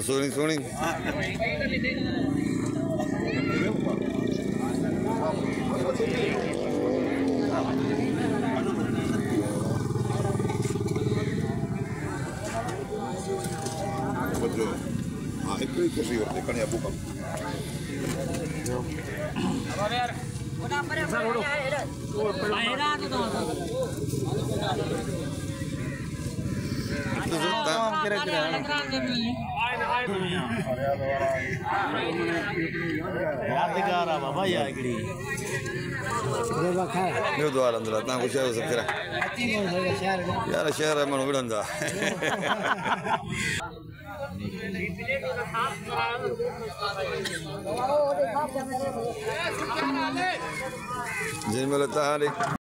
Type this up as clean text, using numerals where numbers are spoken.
Soni Soni itu kursi ordekan ya bukan. A ver. Una para New Dual andra, na kush hai sakra. Yaar shahar hai manu bidanda. जिनमें लगता है